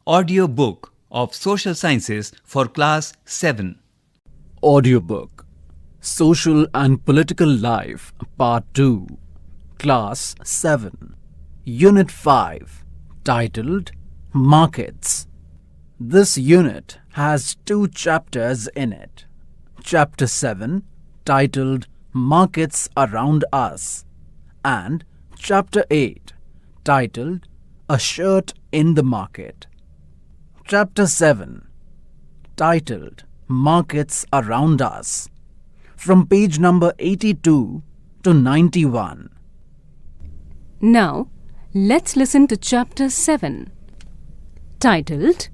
Audiobook of Social Sciences for Class 7. Audiobook Social and Political Life Part 2 Class 7 Unit 5 titled Markets. This unit has 2 chapters in it. Chapter 7 titled Markets Around Us and Chapter 8 titled A Shirt in the Market. Chapter 7 titled Markets Around Us from page number 82 to 91. Now, let's listen to Chapter 7 titled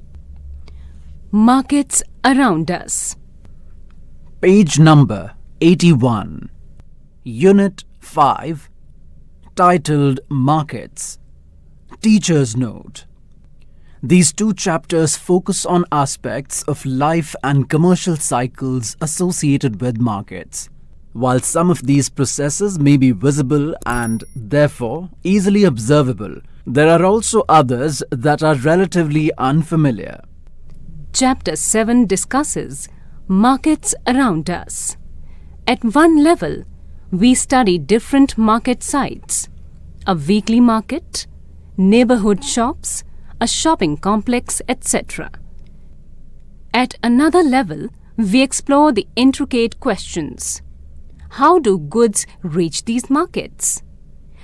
Markets Around Us. Page number 81. Unit 5 titled Markets. Teacher's Note. These 2 chapters focus on aspects of life and commercial cycles associated with markets. While some of these processes may be visible and, therefore, easily observable, there are also others that are relatively unfamiliar. Chapter 7 discusses markets around us. At one level, we study different market sites: a weekly market, neighborhood shops, a shopping complex, etc. At another level, we explore the intricate questions. How do goods reach these markets?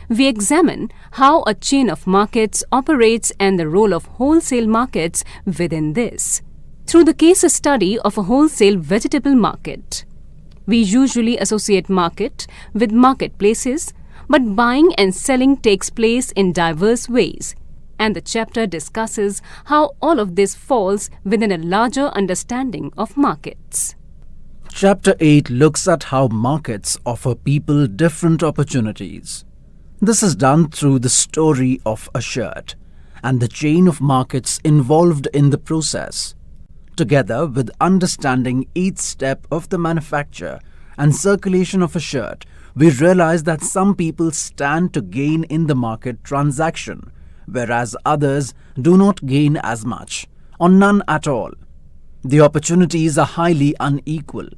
We examine how a chain of markets operates and the role of wholesale markets within this. Through the case study of a wholesale vegetable market, we usually associate market with marketplaces, but buying and selling takes place in diverse ways, and the chapter discusses how all of this falls within a larger understanding of markets. Chapter 8 looks at how markets offer people different opportunities. This is done through the story of a shirt and the chain of markets involved in the process, together with understanding each step of the manufacture and circulation of a shirt. We realize that some people stand to gain in the market transaction, whereas others do not gain as much, or none at all. The opportunities are highly unequal.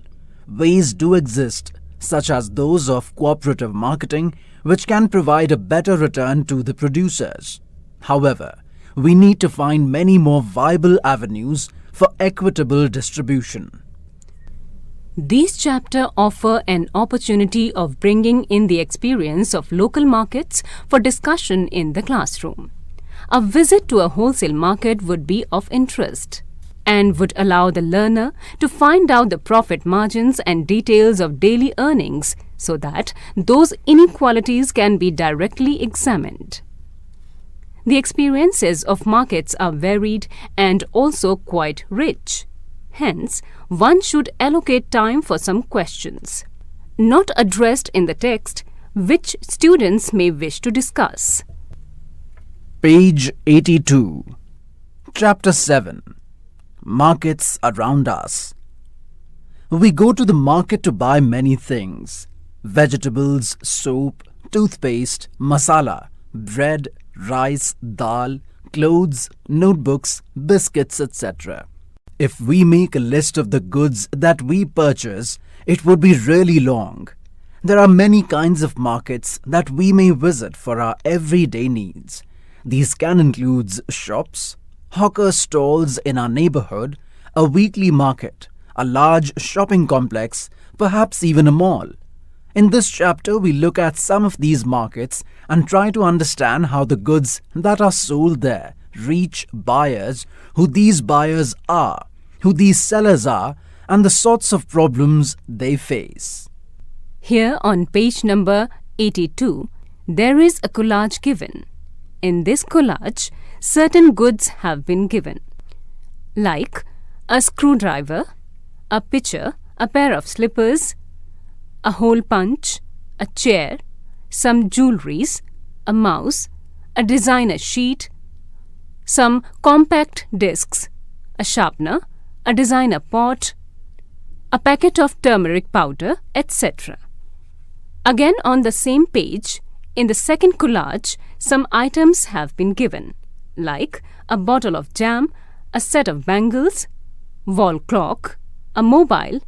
Ways do exist, such as those of cooperative marketing, which can provide a better return to the producers. However, we need to find many more viable avenues for equitable distribution. These chapters offer an opportunity of bringing in the experience of local markets for discussion in the classroom. A visit to a wholesale market would be of interest and would allow the learner to find out the profit margins and details of daily earnings so that those inequalities can be directly examined. The experiences of markets are varied and also quite rich. Hence, one should allocate time for some questions, not addressed in the text, which students may wish to discuss. Page 82. Chapter 7 Markets Around Us. We go to the market to buy many things: vegetables, soap, toothpaste, masala, bread, rice, dal, clothes, notebooks, biscuits, etc. If we make a list of the goods that we purchase, it would be really long. There are many kinds of markets that we may visit for our everyday needs. These can include shops, hawker stalls in our neighborhood, a weekly market, a large shopping complex, perhaps even a mall. In this chapter, we look at some of these markets and try to understand how the goods that are sold there reach buyers, who these buyers are, who these sellers are, and the sorts of problems they face. Here on page number 82, there is a collage given. In this collage, certain goods have been given, like a screwdriver, a pitcher, a pair of slippers, a hole punch, a chair, some jewelries, a mouse, a designer sheet, some compact discs, a sharpener, a designer pot, a packet of turmeric powder, etc. Again on the same page, in the second collage, some items have been given, like a bottle of jam, a set of bangles, wall clock, a mobile,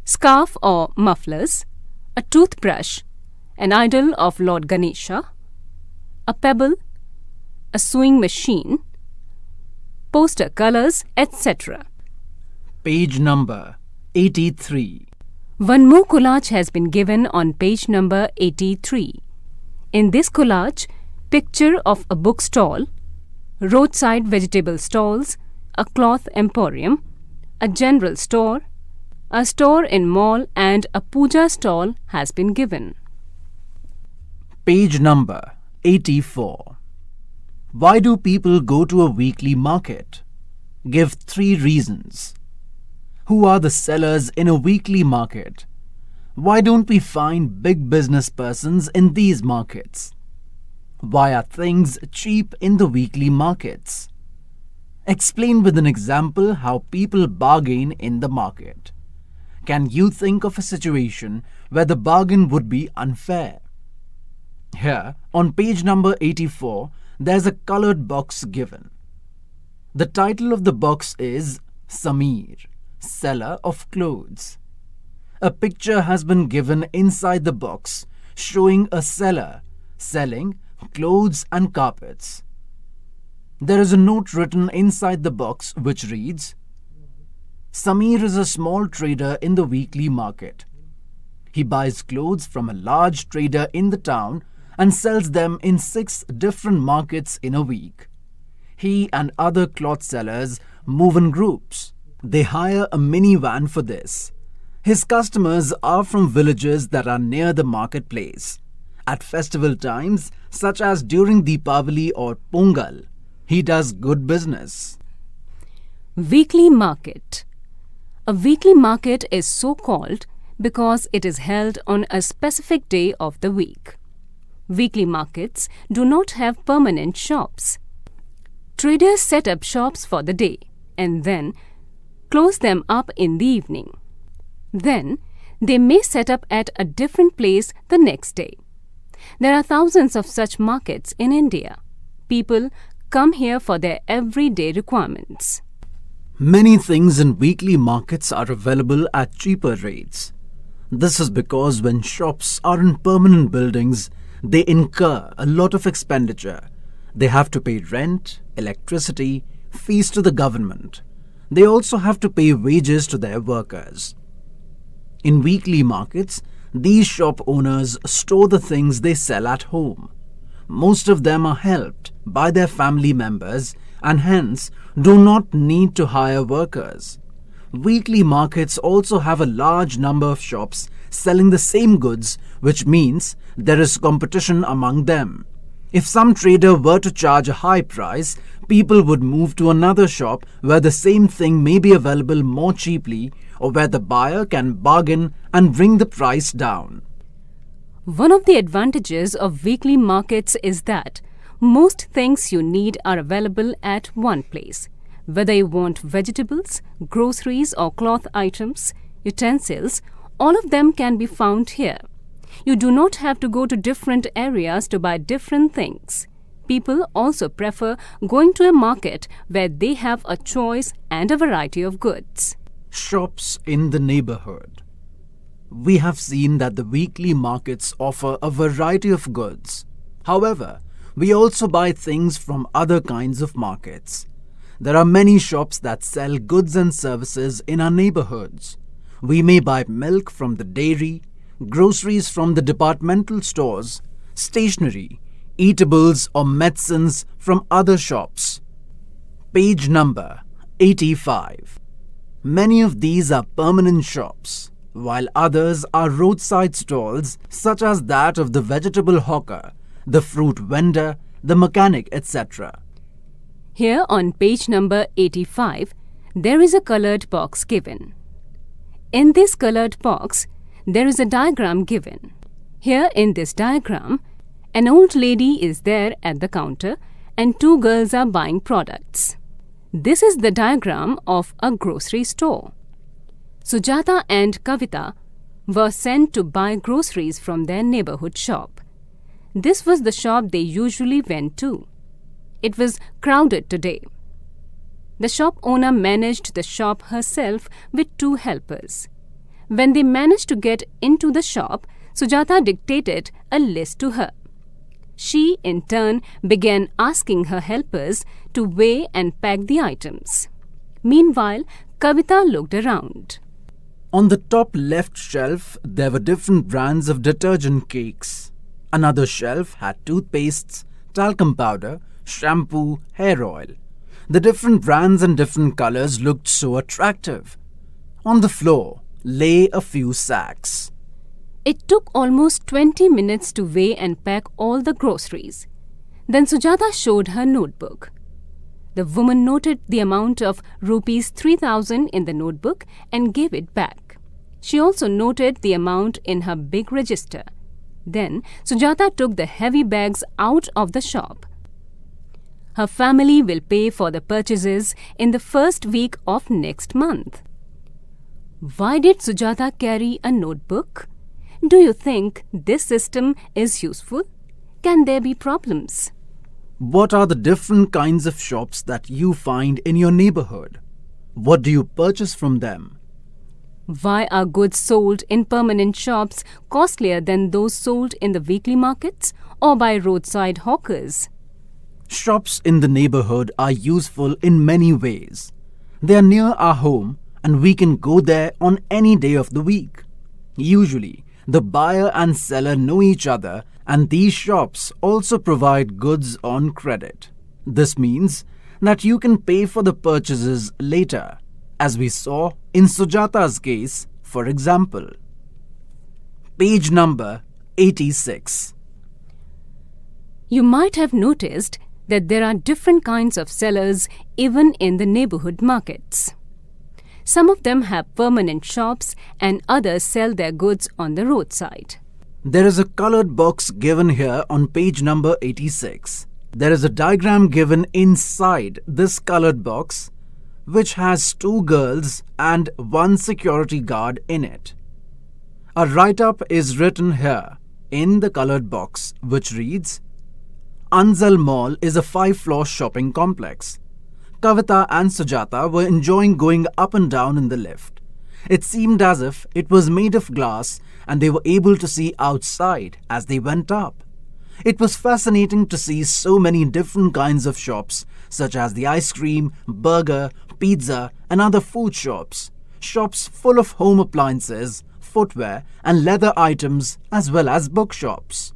scarf or mufflers, a toothbrush, an idol of Lord Ganesha, a pebble, a sewing machine, poster colors, etc. Page number 83. One more collage has been given on page number 83. In this collage, picture of a bookstall, roadside vegetable stalls, a cloth emporium, a general store, a store in mall and a puja stall has been given. Page number 84. Why do people go to a weekly market? Give 3 reasons. Who are the sellers in a weekly market? Why don't we find big business persons in these markets? Why are things cheap in the weekly markets? Explain with an example how people bargain in the market. Can you think of a situation where the bargain would be unfair? Here, on page number 84, there's a colored box given. The title of the box is Sameer, Seller of Clothes. A picture has been given inside the box showing a seller selling clothes and carpets. There is a note written inside the box which reads, Sameer is a small trader in the weekly market. He buys clothes from a large trader in the town and sells them in 6 different markets in a week. He and other cloth sellers move in groups. They hire a minivan for this. His customers are from villages that are near the marketplace. At festival times, such as during Deepavali or Pongal, he does good business. Weekly market. A weekly market is so called because it is held on a specific day of the week. Weekly markets do not have permanent shops. Traders set up shops for the day and then close them up in the evening. Then they may set up at a different place the next day. There are thousands of such markets in India. People come here for their everyday requirements. Many things in weekly markets are available at cheaper rates. This is because when shops are in permanent buildings, they incur a lot of expenditure. They have to pay rent, electricity, fees to the government. They also have to pay wages to their workers. In weekly markets, these shop owners store the things they sell at home. Most of them are helped by their family members and hence do not need to hire workers. Weekly markets also have a large number of shops selling the same goods, which means there is competition among them. If some trader were to charge a high price, people would move to another shop where the same thing may be available more cheaply or where the buyer can bargain and bring the price down. One of the advantages of weekly markets is that most things you need are available at one place. Whether you want vegetables, groceries or cloth items, utensils, all of them can be found here. You do not have to go to different areas to buy different things. People also prefer going to a market where they have a choice and a variety of goods. Shops in the neighborhood. We have seen that the weekly markets offer a variety of goods. However, we also buy things from other kinds of markets. There are many shops that sell goods and services in our neighborhoods. We may buy milk from the dairy, groceries from the departmental stores, stationery, eatables or medicines from other shops. Page number 85. Many of these are permanent shops, while others are roadside stalls such as that of the vegetable hawker, the fruit vendor, the mechanic, etc. Here on page number 85, there is a colored box given. In this colored box, there is a diagram given. Here in this diagram, an old lady is there at the counter and 2 girls are buying products. This is the diagram of a grocery store. Sujata and Kavita were sent to buy groceries from their neighborhood shop. This was the shop they usually went to. It was crowded today. The shop owner managed the shop herself with 2 helpers. When they managed to get into the shop, Sujata dictated a list to her. She, in turn, began asking her helpers to weigh and pack the items. Meanwhile, Kavita looked around. On the top left shelf, there were different brands of detergent cakes. Another shelf had toothpastes, talcum powder, shampoo, hair oil. The different brands and different colors looked so attractive. On the floor lay a few sacks. It took almost 20 minutes to weigh and pack all the groceries. Then Sujata showed her notebook. The woman noted the amount of rupees 3,000 in the notebook and gave it back. She also noted the amount in her big register. Then Sujata took the heavy bags out of the shop. Her family will pay for the purchases in the first week of next month. Why did Sujata carry a notebook? Do you think this system is useful? Can there be problems? What are the different kinds of shops that you find in your neighborhood? What do you purchase from them? Why are goods sold in permanent shops costlier than those sold in the weekly markets or by roadside hawkers? Shops in the neighborhood are useful in many ways. They are near our home and we can go there on any day of the week. Usually, the buyer and seller know each other, and these shops also provide goods on credit. This means that you can pay for the purchases later, as we saw in Sujata's case, for example. Page number 86. You might have noticed that there are different kinds of sellers even in the neighborhood markets. Some of them have permanent shops and others sell their goods on the roadside. There is a colored box given here on page number 86. There is a diagram given inside this colored box which has 2 girls and 1 security guard in it. A write-up is written here in the colored box which reads, Anzal Mall is a 5-floor shopping complex. Kavita and Sujata were enjoying going up and down in the lift. It seemed as if it was made of glass and they were able to see outside as they went up. It was fascinating to see so many different kinds of shops such as the ice cream, burger, pizza and other food shops. Shops full of home appliances, footwear and leather items as well as bookshops.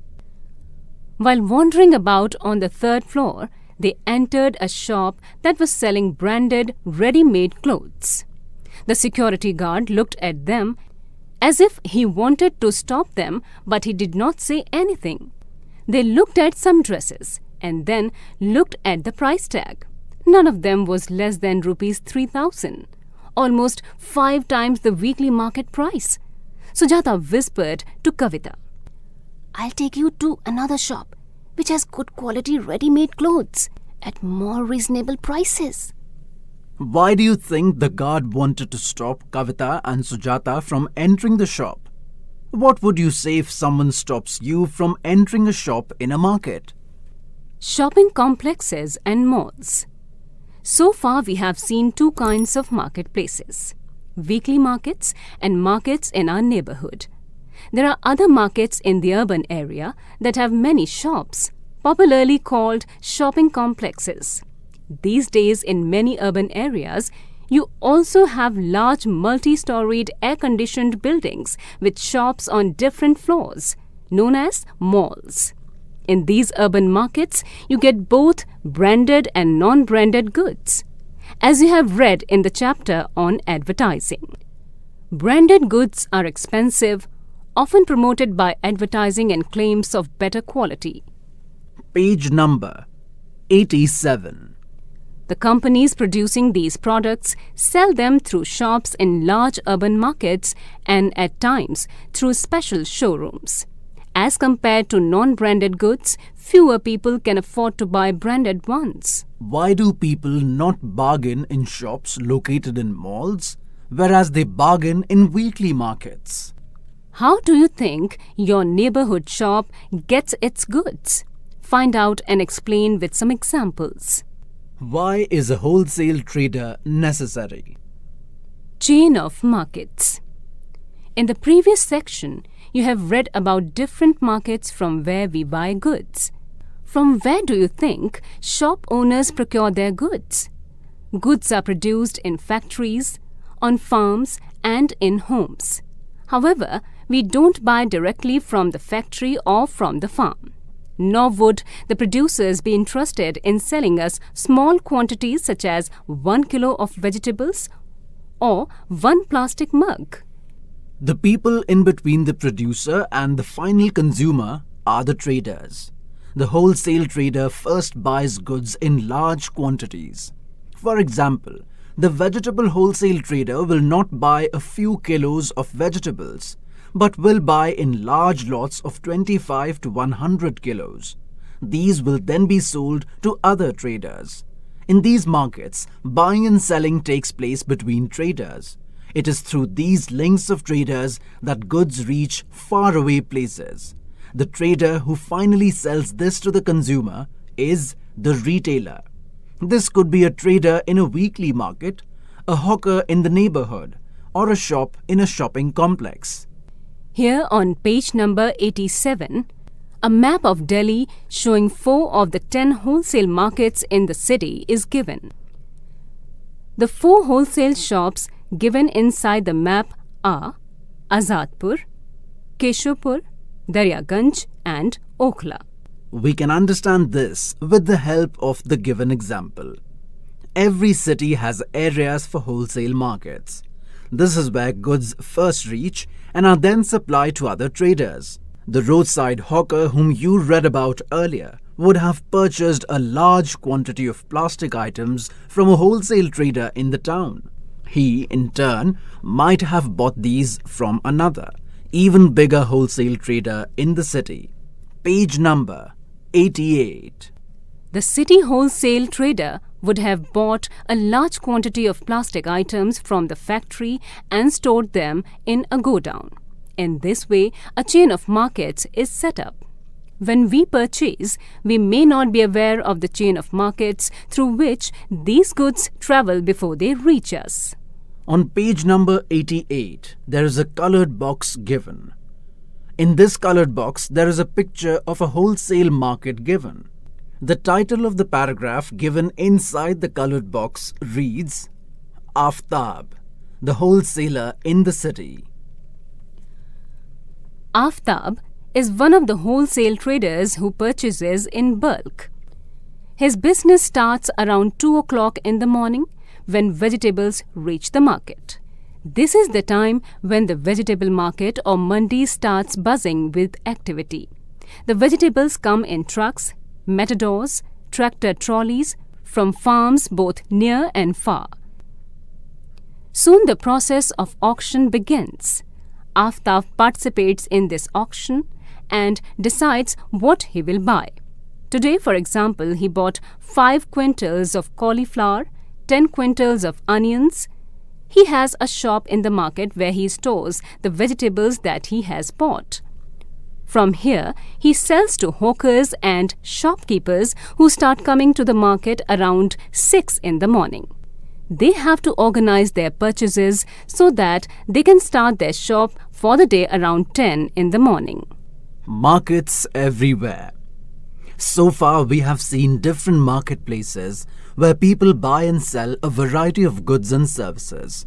While wandering about on the 3rd floor, they entered a shop that was selling branded, ready-made clothes. The security guard looked at them as if he wanted to stop them, but he did not say anything. They looked at some dresses and then looked at the price tag. None of them was less than rupees 3,000, almost 5 times the weekly market price. Sujata whispered to Kavita, "I'll take you to another shop which has good quality ready-made clothes at more reasonable prices." Why do you think the guard wanted to stop Kavita and Sujata from entering the shop? What would you say if someone stops you from entering a shop in a market? Shopping complexes and malls. So far we have seen 2 kinds of marketplaces, weekly markets and markets in our neighborhood. There are other markets in the urban area that have many shops, popularly called shopping complexes. These days in many urban areas, you also have large multi-storied air-conditioned buildings with shops on different floors, known as malls. In these urban markets, you get both branded and non-branded goods, as you have read in the chapter on advertising. Branded goods are expensive, often promoted by advertising and claims of better quality. Page number 87. The companies producing these products sell them through shops in large urban markets and at times through special showrooms. As compared to non-branded goods, fewer people can afford to buy branded ones. Why do people not bargain in shops located in malls, whereas they bargain in weekly markets? How do you think your neighborhood shop gets its goods? find out and explain with some examples. Why is a wholesale trader necessary? Chain of markets. In the previous section, you have read about different markets from where we buy goods. From where do you think shop owners procure their goods? Goods are produced in factories, on farms, and in homes. However, we don't buy directly from the factory or from the farm. Nor would the producers be interested in selling us small quantities such as 1 kilo of vegetables or 1 plastic mug. The people in between the producer and the final consumer are the traders. The wholesale trader first buys goods in large quantities. For example, the vegetable wholesale trader will not buy a few kilos of vegetables, but will buy in large lots of 25 to 100 kilos. These will then be sold to other traders. In these markets, buying and selling takes place between traders. It is through these links of traders that goods reach faraway places. The trader who finally sells this to the consumer is the retailer. This could be a trader in a weekly market, a hawker in the neighborhood, or a shop in a shopping complex. Here on page number 87, a map of Delhi showing 4 of the 10 wholesale markets in the city is given. The 4 wholesale shops given inside the map are Azadpur, Keshopur, Daryaganj and Okhla. We can understand this with the help of the given example. Every city has areas for wholesale markets. This is where goods first reach and are then supplied to other traders. The roadside hawker whom you read about earlier would have purchased a large quantity of plastic items from a wholesale trader in the town. He, in turn, might have bought these from another, even bigger wholesale trader in the city. Page number 88. The city wholesale trader would have bought a large quantity of plastic items from the factory and stored them in a godown. In this way, a chain of markets is set up. When we purchase, we may not be aware of the chain of markets through which these goods travel before they reach us. On page number 88, there is a colored box given. In this colored box, there is a picture of a wholesale market given. The title of the paragraph given inside the colored box reads, Aftab, the wholesaler in the city. Aftab is one of the wholesale traders who purchases in bulk. His business starts around 2 o'clock in the morning when vegetables reach the market. This is the time when the vegetable market or mandi starts buzzing with activity. The vegetables come in trucks, matadors, tractor trolleys from farms both near and far. Soon the process of auction begins. Aftab participates in this auction and decides what he will buy. Today, for example, he bought 5 quintals of cauliflower, 10 quintals of onions. He has a shop in the market where he stores the vegetables that he has bought. From here, he sells to hawkers and shopkeepers who start coming to the market around 6 in the morning. They have to organize their purchases so that they can start their shop for the day around 10 in the morning. Markets everywhere. So far, we have seen different marketplaces where people buy and sell a variety of goods and services.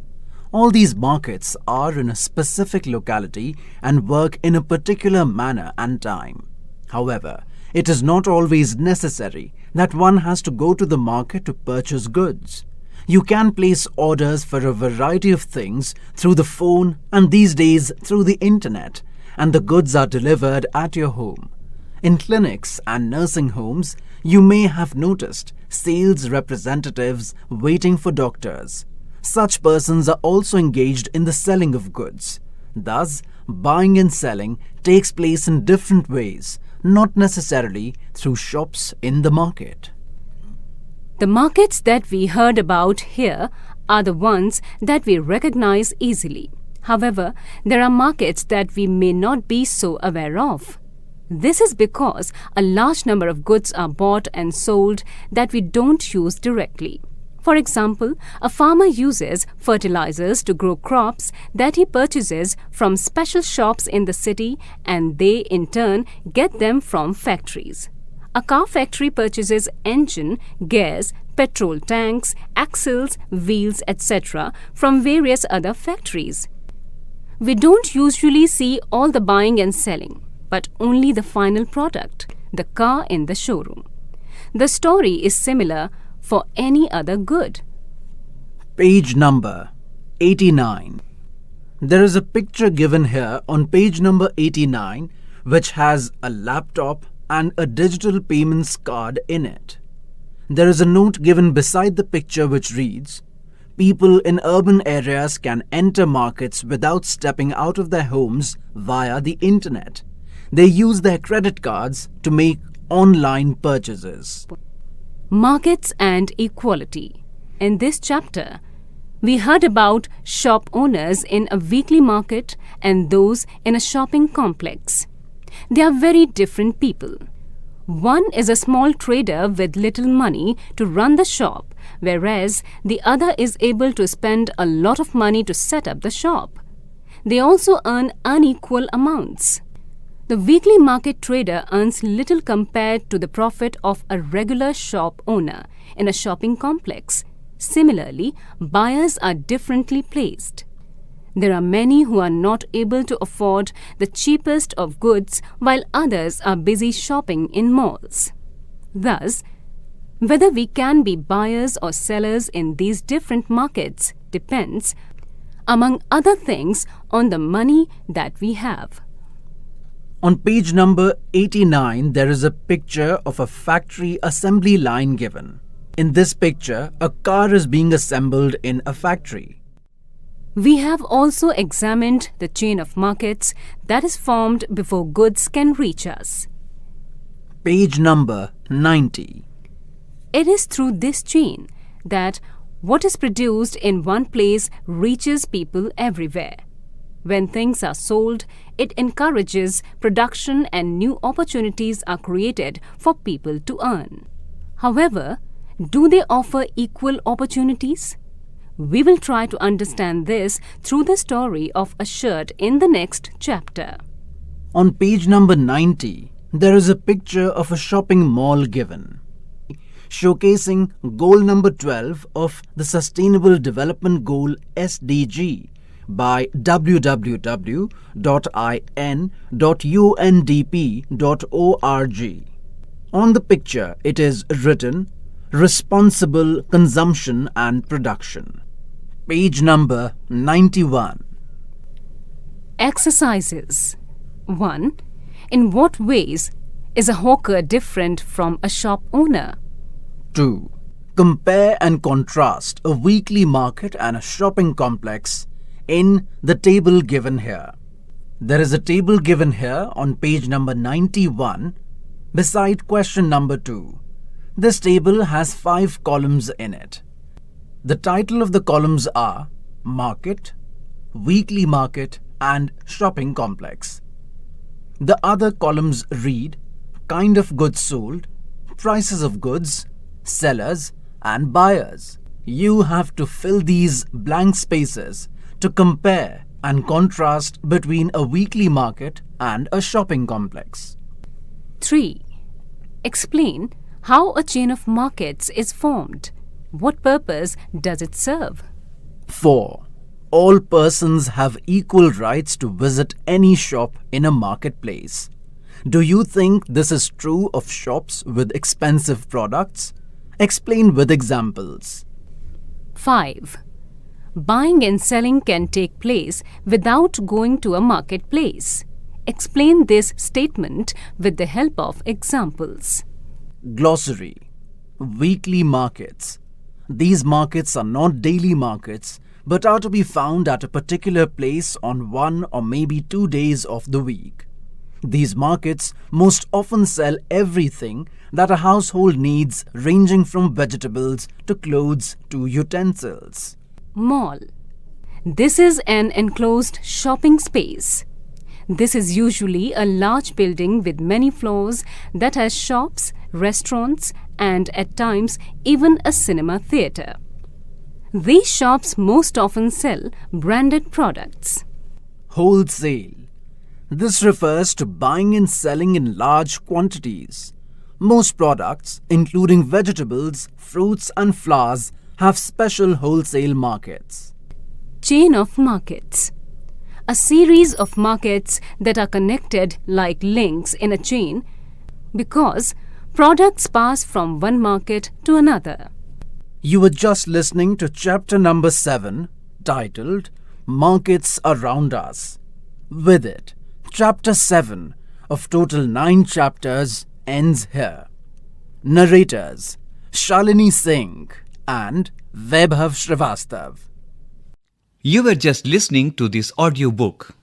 All these markets are in a specific locality and work in a particular manner and time. However, it is not always necessary that one has to go to the market to purchase goods. You can place orders for a variety of things through the phone and these days through the internet, and the goods are delivered at your home. In clinics and nursing homes, you may have noticed sales representatives waiting for doctors. Such persons are also engaged in the selling of goods. Thus, buying and selling takes place in different ways, not necessarily through shops in the market. The markets that we heard about here are the ones that we recognize easily. However, there are markets that we may not be so aware of. This is because a large number of goods are bought and sold that we don't use directly. For example, a farmer uses fertilizers to grow crops that he purchases from special shops in the city, and they in turn get them from factories. A car factory purchases engine, gears, petrol tanks, axles, wheels, etc. from various other factories. We don't usually see all the buying and selling, but only the final product, the car in the showroom. The story is similar for any other good. Page number 89. There is a picture given here on page number 89 which has a laptop and a digital payments card in it. There is a note given beside the picture which reads, "People in urban areas can enter markets without stepping out of their homes via the internet. They use their credit cards to make online purchases." Markets and equality. In this chapter, we heard about shop owners in a weekly market and those in a shopping complex. They are very different people. One is a small trader with little money to run the shop, whereas the other is able to spend a lot of money to set up the shop. They also earn unequal amounts. The weekly market trader earns little compared to the profit of a regular shop owner in a shopping complex. Similarly, buyers are differently placed. There are many who are not able to afford the cheapest of goods while others are busy shopping in malls. Thus, whether we can be buyers or sellers in these different markets depends, among other things, on the money that we have. On page number 89, there is a picture of a factory assembly line given. In this picture, a car is being assembled in a factory. We have also examined the chain of markets that is formed before goods can reach us. Page number 90. It is through this chain that what is produced in one place reaches people everywhere. When things are sold, it encourages production and new opportunities are created for people to earn. However, do they offer equal opportunities? We will try to understand this through the story of a shirt in the next chapter. On page number 90, there is a picture of a shopping mall given, showcasing goal number 12 of the Sustainable Development Goal SDG by www.in.undp.org. On the picture, it is written, "Responsible Consumption and Production." Page number 91. Exercises. 1. In what ways is a hawker different from a shop owner? 2. Compare and contrast a weekly market and a shopping complex in the table given here. There is a table given here on page number 91 beside question number 2. This table has 5 columns in it. The title of the columns are Market, Weekly Market and Shopping Complex. The other columns read Kind of goods sold, Prices of goods, Sellers and Buyers. You have to fill these blank spaces to compare and contrast between a weekly market and a shopping complex. 3. Explain how a chain of markets is formed. What purpose does it serve? 4. All persons have equal rights to visit any shop in a marketplace. Do you think this is true of shops with expensive products? Explain with examples. 5. Buying and selling can take place without going to a marketplace. Explain this statement with the help of examples. Glossary. Weekly markets. These markets are not daily markets but are to be found at a particular place on 1 or maybe 2 days of the week. These markets most often sell everything that a household needs, ranging from vegetables to clothes to utensils. Mall. This is an enclosed shopping space. This is usually a large building with many floors that has shops, restaurants, and at times even a cinema theatre. These shops most often sell branded products. Wholesale. This refers to buying and selling in large quantities. Most products, including vegetables, fruits, and flowers, have special wholesale markets. Chain of markets. A series of markets that are connected like links in a chain because products pass from one market to another. You were just listening to chapter number 7, titled Markets Around Us. With it, chapter 7 of total 9 chapters ends here. Narrators Shalini Singh and Vaibhav Srivastav. You were just listening to this audiobook.